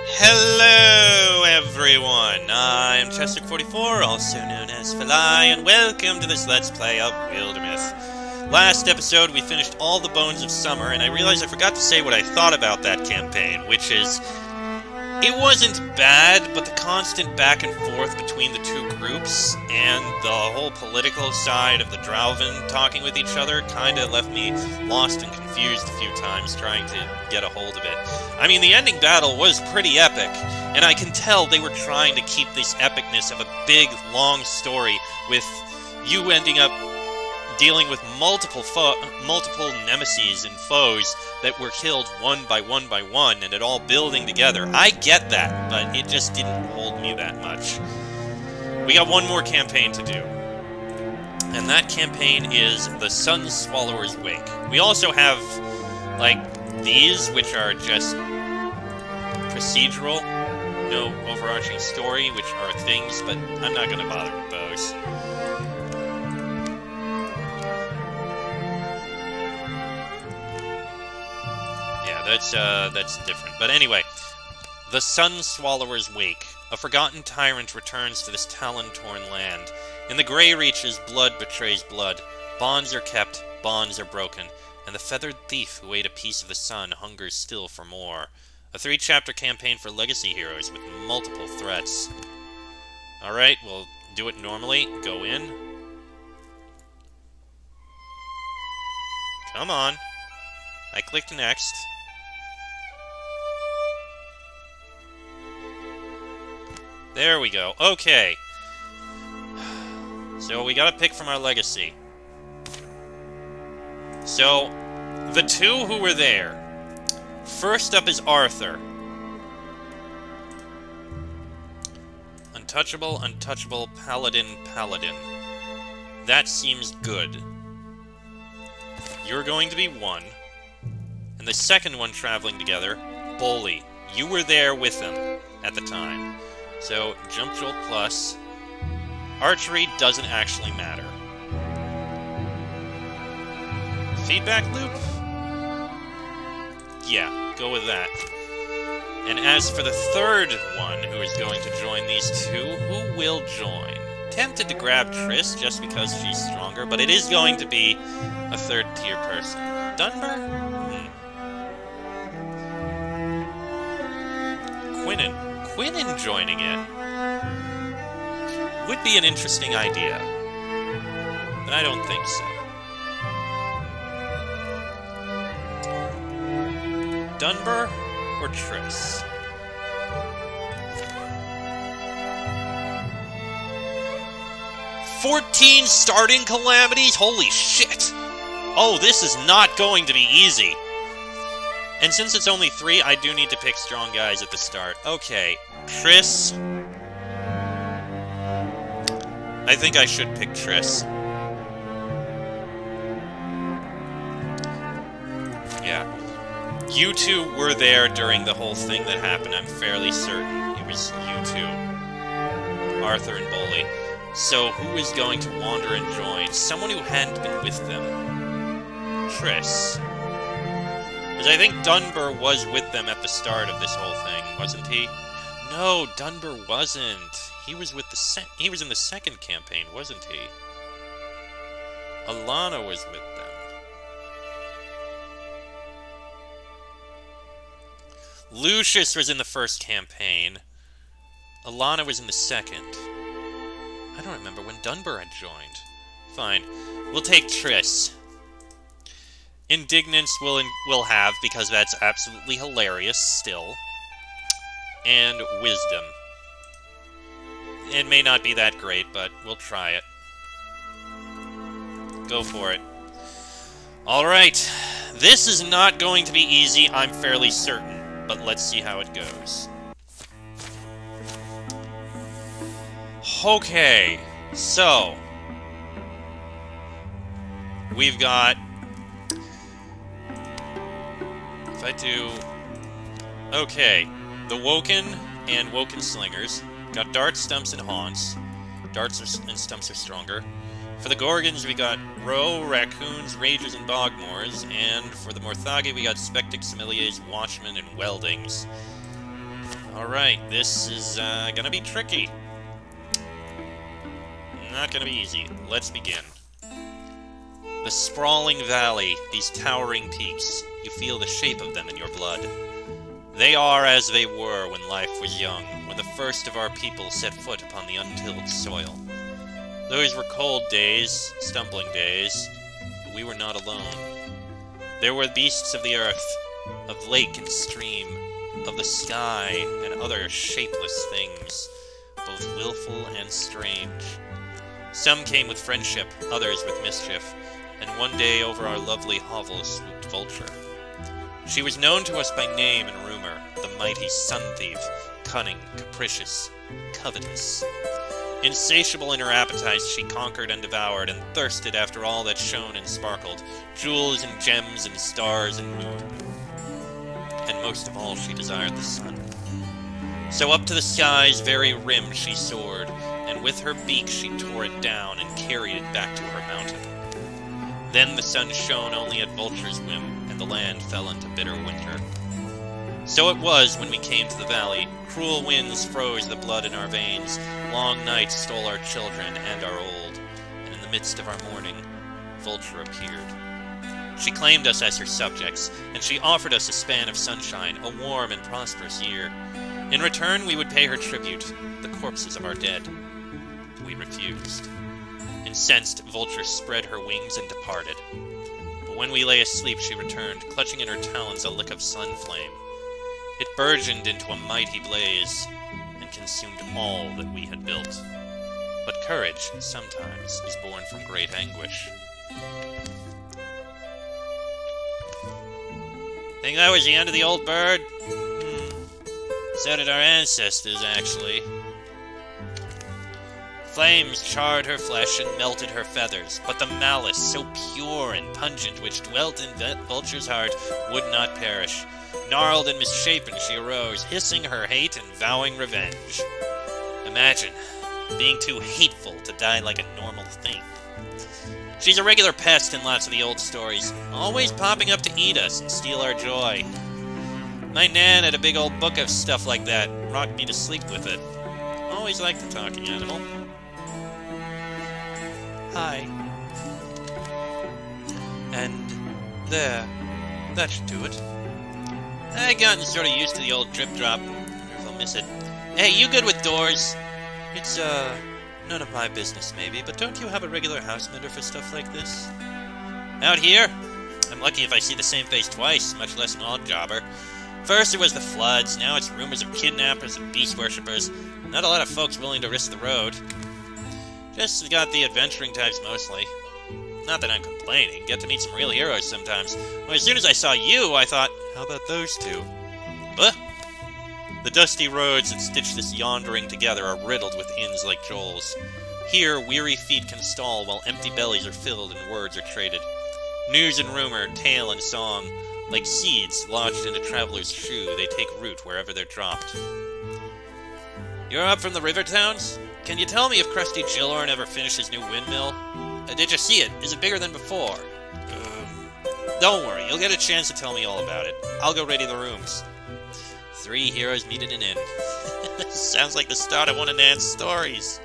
Hello everyone, I'm Chester44, also known as Fly, and welcome to this Let's Play of Wildermyth. Last episode we finished all the Bones of Summer, and I realized I forgot to say what I thought about that campaign, which is, it wasn't bad, but the constant back and forth between the two groups, and the whole political side of the Drauven talking with each other, kinda left me lost and confused a few times trying to get a hold of it. I mean, the ending battle was pretty epic, and I can tell they were trying to keep this epicness of a big, long story, with you ending up dealing with multiple nemeses and foes that were killed one by one, and it all building together. I get that, but it just didn't hold me that much. We got one more campaign to do, and that campaign is the Sun Swallower's Wake. We also have, like, these, which are just procedural, no overarching story, which are things, but I'm not going to bother with those. That's different. But anyway, the Sun Swallower's Wake. A forgotten tyrant returns to this talon-torn land. In the Grey Reaches, blood betrays blood. Bonds are kept, bonds are broken. And the feathered thief who ate a piece of the sun hungers still for more. A 3-chapter campaign for legacy heroes with multiple threats. Alright, we'll do it normally. Go in. Come on. I clicked next. There we go. Okay. So we gotta pick from our legacy. So, the two who were there. First up is Arthur. Untouchable, untouchable, paladin, paladin. That seems good. You're going to be one. And the second one traveling together, Bully. You were there with him at the time. So, Jump Jolt Plus. Archery doesn't actually matter. Feedback loop? Yeah, go with that. And as for the third one who is going to join these two, who will join? Tempted to grab Triss just because she's stronger, but it is going to be a third-tier person. Dunbar? Quinnen joining it would be an interesting idea, but I don't think so. Dunbar or Triss? "14 starting calamities? Holy shit! Oh, this is not going to be easy. And since it's only 3, I do need to pick strong guys at the start. Okay, Triss. I think I should pick Triss. Yeah. You two were there during the whole thing that happened, I'm fairly certain. It was you two. Arthur and Bully. So who is going to wander and join? Someone who hadn't been with them. Triss. Because I think Dunbar was with them at the start of this whole thing, wasn't he? No, Dunbar wasn't. He was with he was in the second campaign, wasn't he? Alana was with them. Lucius was in the first campaign. Alana was in the second. I don't remember when Dunbar had joined. Fine. We'll take Triss. Indignance we'll have, because that's absolutely hilarious still. And Wisdom. It may not be that great, but we'll try it. Go for it. Alright. This is not going to be easy, I'm fairly certain. But let's see how it goes. Okay. So. We've got... If I do... Okay. The Woken and Woken Slingers. Got Darts, Stumps, and Haunts. Darts and Stumps are stronger. For the Gorgons, we got Roe, Raccoons, Rages, and Bogmores. And for the Morthagi, we got Spectics, Sommeliers, Watchmen, and Weldings. Alright, this is gonna be tricky. Not gonna be easy. Let's begin. The sprawling valley, these towering peaks, you feel the shape of them in your blood. They are as they were when life was young, when the first of our people set foot upon the untilled soil. Those were cold days, stumbling days, but we were not alone. There were beasts of the earth, of lake and stream, of the sky, and other shapeless things, both willful and strange. Some came with friendship, others with mischief, and one day over our lovely hovel swooped Vulture. She was known to us by name and rumor, the mighty sun-thief, cunning, capricious, covetous. Insatiable in her appetites, she conquered and devoured, and thirsted after all that shone and sparkled, jewels and gems and stars and moon. And most of all, she desired the sun. So up to the sky's very rim she soared, and with her beak she tore it down and carried it back to her mountain. Then the sun shone only at Vulture's whim, and the land fell into bitter winter. So it was when we came to the valley. Cruel winds froze the blood in our veins, long nights stole our children and our old, and in the midst of our mourning, Vulture appeared. She claimed us as her subjects, and she offered us a span of sunshine, a warm and prosperous year. In return, we would pay her tribute, the corpses of our dead. We refused. Incensed, Vulture spread her wings and departed. But when we lay asleep, she returned, clutching in her talons a lick of sun flame. It burgeoned into a mighty blaze, and consumed all that we had built. But courage, sometimes, is born from great anguish. Think that was the end of the old bird? So did our ancestors, actually. Flames charred her flesh and melted her feathers, but the malice, so pure and pungent, which dwelt in Vulture's heart, would not perish. Gnarled and misshapen she arose, hissing her hate and vowing revenge. Imagine being too hateful to die like a normal thing. She's a regular pest in lots of the old stories, always popping up to eat us and steal our joy. My Nan had a big old book of stuff like that, rocked me to sleep with it. Always liked the talking animal. Hi. And there. That should do it. I've gotten sort of used to the old drip-drop. Wonder if I'll miss it. Hey, you good with doors? It's, none of my business, maybe, but don't you have a regular house mender for stuff like this? Out here? I'm lucky if I see the same face twice, much less an odd jobber. First it was the floods, now it's rumors of kidnappers and beast worshippers. Not a lot of folks willing to risk the road. Just got the adventuring types mostly. Not that I'm complaining, get to meet some real heroes sometimes. Well, as soon as I saw you, I thought, how about those two? But the dusty roads that stitch this yondering together are riddled with inns like Joel's. Here, weary feet can stall while empty bellies are filled and words are traded. News and rumor, tale and song, like seeds lodged in a traveler's shoe, they take root wherever they're dropped. You're up from the river towns? Can you tell me if Crusty Jillorn ever finished his new windmill? Did you see it? Is it bigger than before? Don't worry, you'll get a chance to tell me all about it. I'll go ready the rooms. 3 heroes meet in an inn. Sounds like the start of one of Nan's stories.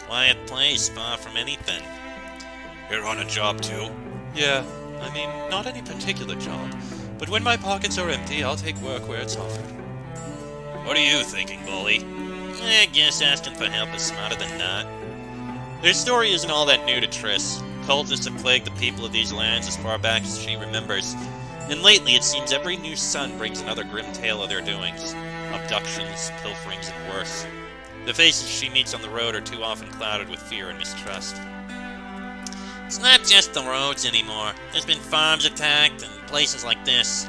Quiet place, far from anything. You're on a job too? Yeah, I mean, not any particular job. But when my pockets are empty, I'll take work where it's offered. What are you thinking, bully? I guess asking for help is smarter than not. Their story isn't all that new to Triss. Cultists have plagued the people of these lands as far back as she remembers. And lately it seems every new sun brings another grim tale of their doings. Abductions, pilferings, and worse. The faces she meets on the road are too often clouded with fear and mistrust. It's not just the roads anymore. There's been farms attacked and places like this.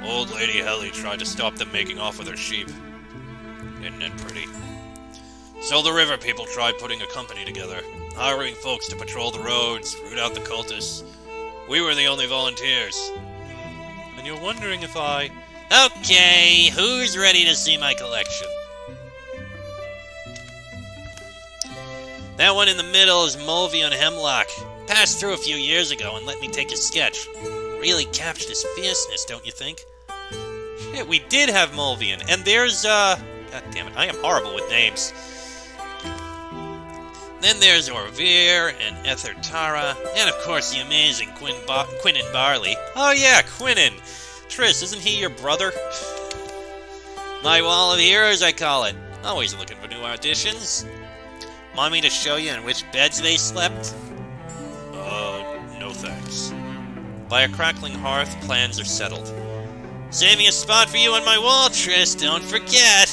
Old Lady Helly tried to stop them making off with her sheep. Isn't it pretty? So the river people tried putting a company together, hiring folks to patrol the roads, root out the cultists. We were the only volunteers. And you're wondering if I... Okay, who's ready to see my collection? That one in the middle is Mulvion Hemlock. Passed through a few years ago and let me take his sketch. Really captured his fierceness, don't you think? Shit, we did have Mulvian. And there's, God damn it, I am horrible with names. Then there's Orvir and Ether Tara, and of course the amazing Quinnen Barley. Oh yeah, Quinnen! Triss, isn't he your brother? My wall of heroes, I call it. Always looking for new auditions. Want me to show you in which beds they slept? No thanks. By a crackling hearth, plans are settled. Saving a spot for you on my wall, Triss, don't forget!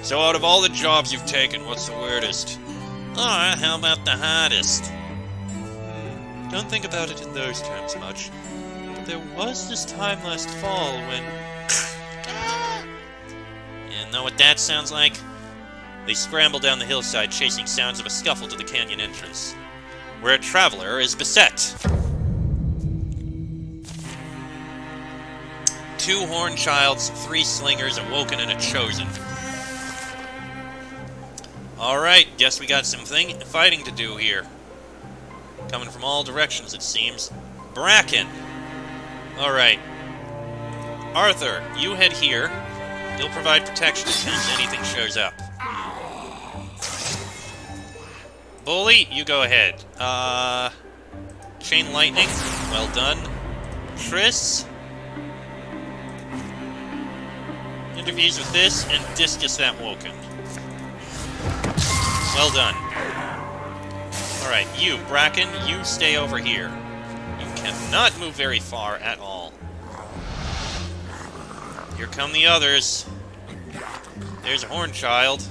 So out of all the jobs you've taken, what's the weirdest? Or how about the hardest? Don't think about it in those terms much. But there was this time last fall when... You know what that sounds like? They scramble down the hillside, chasing sounds of a scuffle to the canyon entrance, where a traveler is beset. 2 horned childs, 3 slingers, awoken and a chosen. Alright, guess we got some fighting to do here. Coming from all directions, it seems. Bracken! Alright. Arthur, you head here. You'll provide protection in case anything shows up. Bully, you go ahead. Chain lightning, well done. Triss. Interviews with this, and discus that woken. Well done. Alright, you, Bracken, you stay over here. You cannot move very far at all. Here come the others. There's a horn child.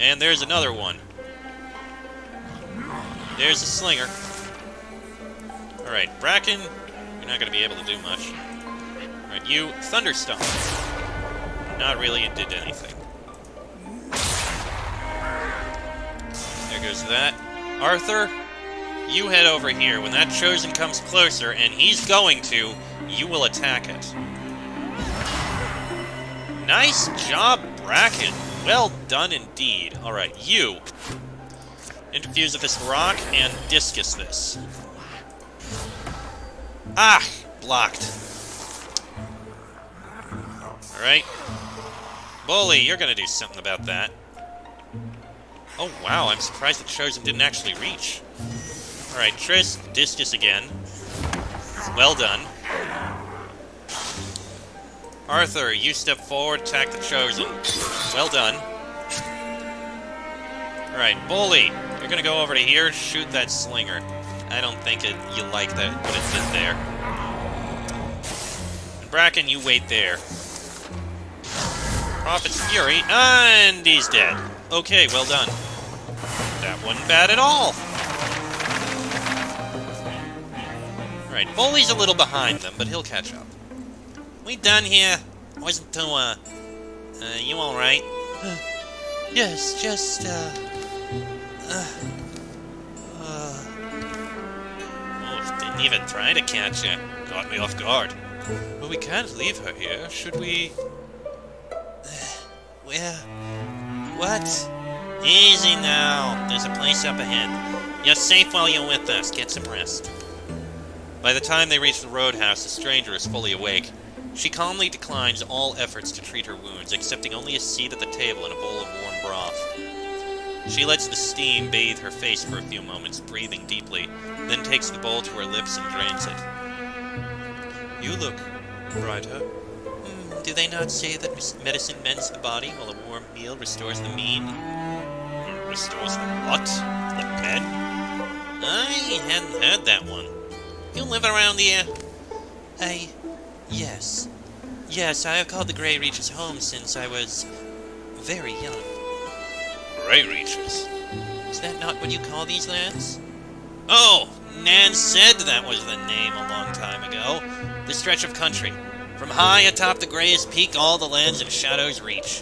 And there's another one. There's a slinger. Alright, Bracken, you're not going to be able to do much. Alright, you, Thunderstomp. Not really, it did anything. There goes that. Arthur, you head over here. When that chosen comes closer, and he's going to, you will attack it. Nice job, Bracken. Well done indeed. Alright, you. Interfuse with this rock and discus this. Ah! Blocked. Alright. Bully, you're gonna do something about that. Oh wow, I'm surprised the chosen didn't actually reach. Alright, Triss, discus again. Well done. Arthur, you step forward, attack the chosen. Well done. Alright, Bully, you're gonna go over to here, shoot that slinger. I don't think you like that, what it did there. And Bracken, you wait there. Prophet's Fury, and he's dead. Okay, well done. That wasn't bad at all. Alright, Bully's a little behind them, but he'll catch up. We done here? Wasn't too, you alright? Yes, just, Oh, didn't even try to catch her. Caught me off guard. Well, we can't leave her here, should we? Where? What? Easy now. There's a place up ahead. You're safe while you're with us. Get some rest. By the time they reach the roadhouse, the stranger is fully awake. She calmly declines all efforts to treat her wounds, accepting only a seat at the table and a bowl of warm broth. She lets the steam bathe her face for a few moments, breathing deeply, then takes the bowl to her lips and drains it. You look brighter. Do they not say that medicine mends the body, while a warm meal restores the mean? Restores the what? The med? I hadn't heard that one. You live around here? Yes. Yes, I have called the Grey Reaches home since I was very young. Grey Reaches? Is that not what you call these lands? Oh, Nan said that was the name a long time ago. The stretch of country. From high atop the grayest peak, all the lands and shadows reach.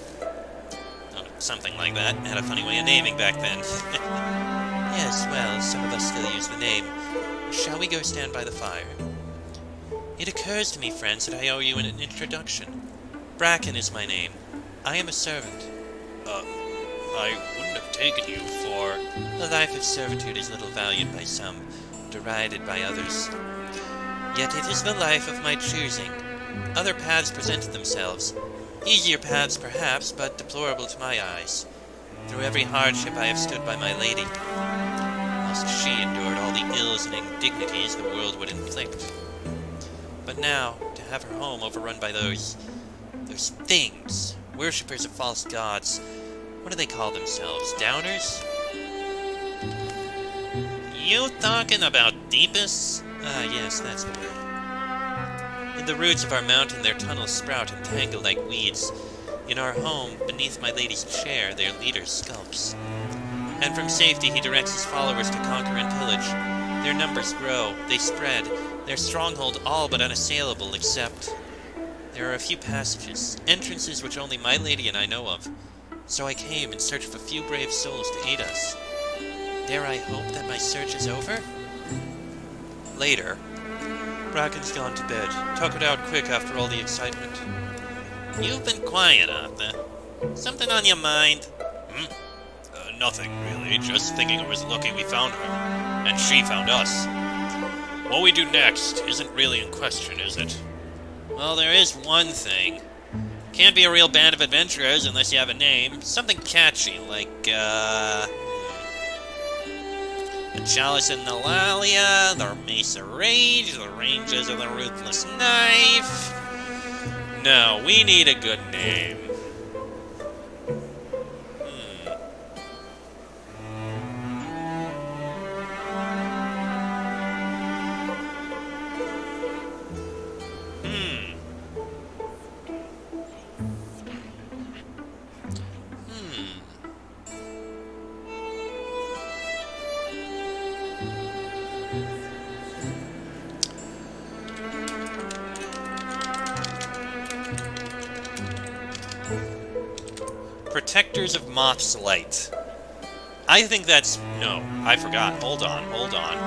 Oh, something like that. Had a funny way of naming back then. Yes, well, some of us still use the name. Shall we go stand by the fire? It occurs to me, friends, that I owe you an introduction. Bracken is my name. I am a servant. I wouldn't have taken you for... A life of servitude is little valued by some, derided by others. Yet it is the life of my choosing. Other paths presented themselves. Easier paths, perhaps, but deplorable to my eyes. Through every hardship I have stood by my lady, whilst she endured all the ills and indignities the world would inflict. But now, to have her home overrun by those things, worshippers of false gods, what do they call themselves, downers? You talking about deepists? Ah, yes, that's the word. In the roots of our mountain their tunnels sprout and tangle like weeds. In our home, beneath my lady's chair, their leader skulks. And from safety he directs his followers to conquer and pillage. Their numbers grow, they spread, their stronghold all but unassailable, except there are a few passages, entrances which only my lady and I know of. So I came in search of a few brave souls to aid us. Dare I hope that my search is over? Later. Bracken's gone to bed. Tuck it out quick after all the excitement. You've been quiet, Arthur. Something on your mind? Nothing, really. Just thinking it was lucky we found her. And she found us. What we do next isn't really in question, is it? Well, there is one thing. Can't be a real band of adventurers unless you have a name. Something catchy, like, the Chalice and Nalalia, the Mace of Rage, the Rangers of the Ruthless Knife. No, we need a good name. Protectors of Moth's Light. I think that's... No, I forgot. Hold on.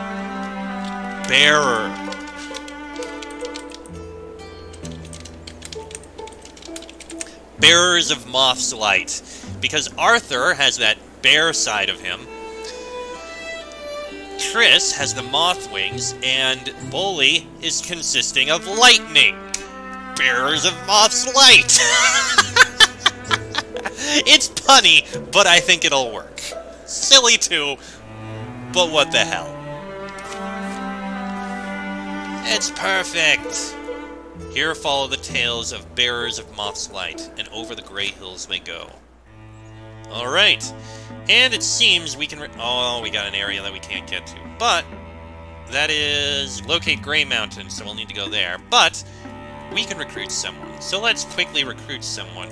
Bearer. Bearers of Moth's Light. Because Arthur has that bear side of him. Triss has the moth wings, and Bully is consisting of lightning. Bearers of Moth's Light. It's punny, but I think it'll work. Silly too, but what the hell. It's perfect. Here follow the tales of Bearers of Moth's Light, and over the Grey Hills they go. Alright, and it seems we can... Oh, we got an area that we can't get to, but that is locate Grey Mountain, so we'll need to go there. But we can recruit someone, so let's quickly recruit someone.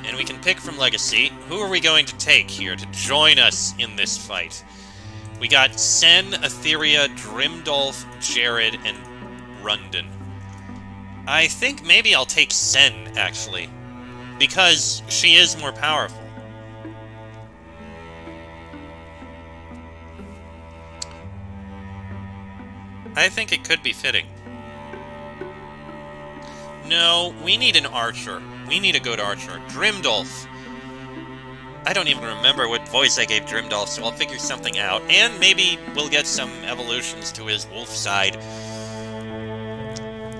And we can pick from Legacy. Who are we going to take here to join us in this fight? We got Sen, Etheria, Drimdolf, Jared, and Rundon. I think maybe I'll take Sen, actually. Because she is more powerful. I think it could be fitting. No, we need an archer. We need a good archer. Drimdolf. I don't even remember what voice I gave Drimdolf, so I'll figure something out. And maybe we'll get some evolutions to his wolf side.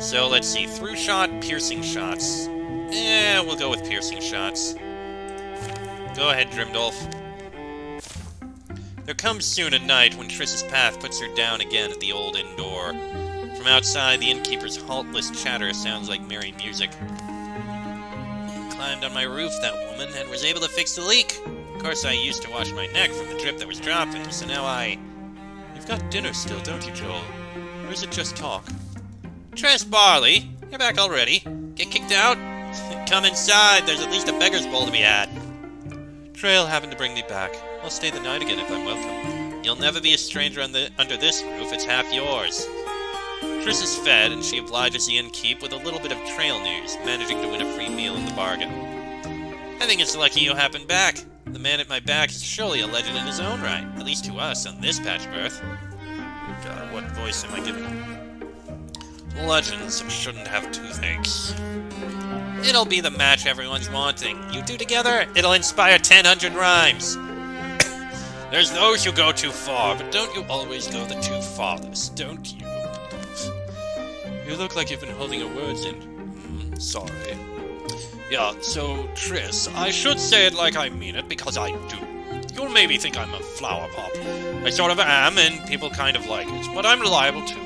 So let's see. Through shot, piercing shots. We'll go with piercing shots. Go ahead, Drimdolf. There comes soon a night when Triss's path puts her down again at the old inn door. From outside, the innkeeper's haltless chatter sounds like merry music. Climbed on my roof, that woman, and was able to fix the leak. Of course, I used to wash my neck from the drip that was dropping, so now I... You've got dinner still, don't you, Joel? Or is it just talk? Triss Barley, you're back already. Get kicked out? Come inside, there's at least a beggar's bowl to be had. Trail happened to bring me back. I'll stay the night again if I'm welcome. You'll never be a stranger under this roof, it's half yours. Triss is fed, and she obliges the innkeep with a little bit of trail news, managing to win a free meal in the bargain. I think it's lucky you happened back. The man at my back is surely a legend in his own right, at least to us on this patch of Earth. God, what voice am I giving him? Legends shouldn't have toothaches. It'll be the match everyone's wanting. You two together, it'll inspire 1,000 rhymes. There's those who go too far, but don't you always go the two farthest, don't you? You look like you've been holding your words in. Sorry. Yeah, so, Triss, I should say it like I mean it, because I do. You'll maybe think I'm a flower pop. I sort of am, and people kind of like it, but I'm reliable too.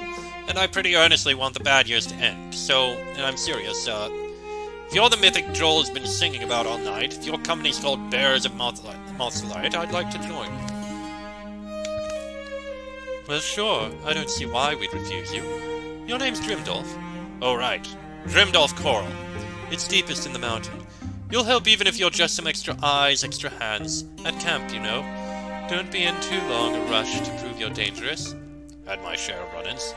And I pretty earnestly want the bad years to end. So, and I'm serious, if you're the mythic Joel's been singing about all night, if your company's called Bears of Mothlight, I'd like to join. Well, sure. I don't see why we'd refuse you. Your name's Drimdolf. Oh, right. Drimdolf Coral. It's deepest in the mountain. You'll help even if you're just some extra eyes, extra hands. At camp, you know. Don't be in too long a rush to prove you're dangerous. Had my share of run-ins.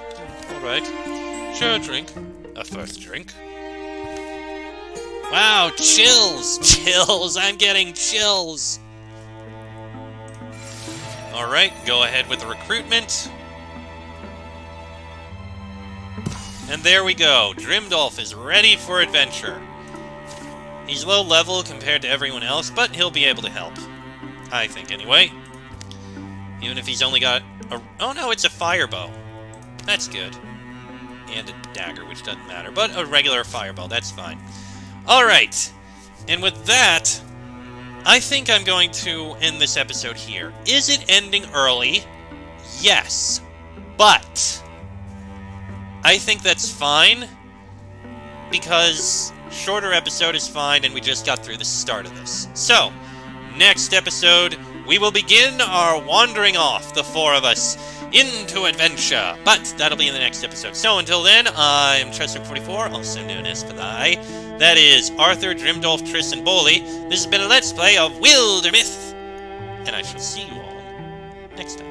Alright. Share a drink. A first drink. Wow, chills! Chills! I'm getting chills! Alright, go ahead with the recruitment. And there we go. Drimdolf is ready for adventure. He's low level compared to everyone else, but he'll be able to help. I think, anyway. Even if he's only got a... Oh no, it's a fire bow. That's good. And a dagger, which doesn't matter. But a regular fire bow, that's fine. Alright. And with that, I think I'm going to end this episode here. Is it ending early? Yes. But I think that's fine, because shorter episode is fine, and we just got through the start of this. So, next episode, we will begin our wandering off, the four of us, into adventure. But that'll be in the next episode. So until then, I'm Chester44, also known as Fadai. That is Arthur, Drimdolf, Triss, and Boley. This has been a Let's Play of Wildermyth, and I shall see you all next time.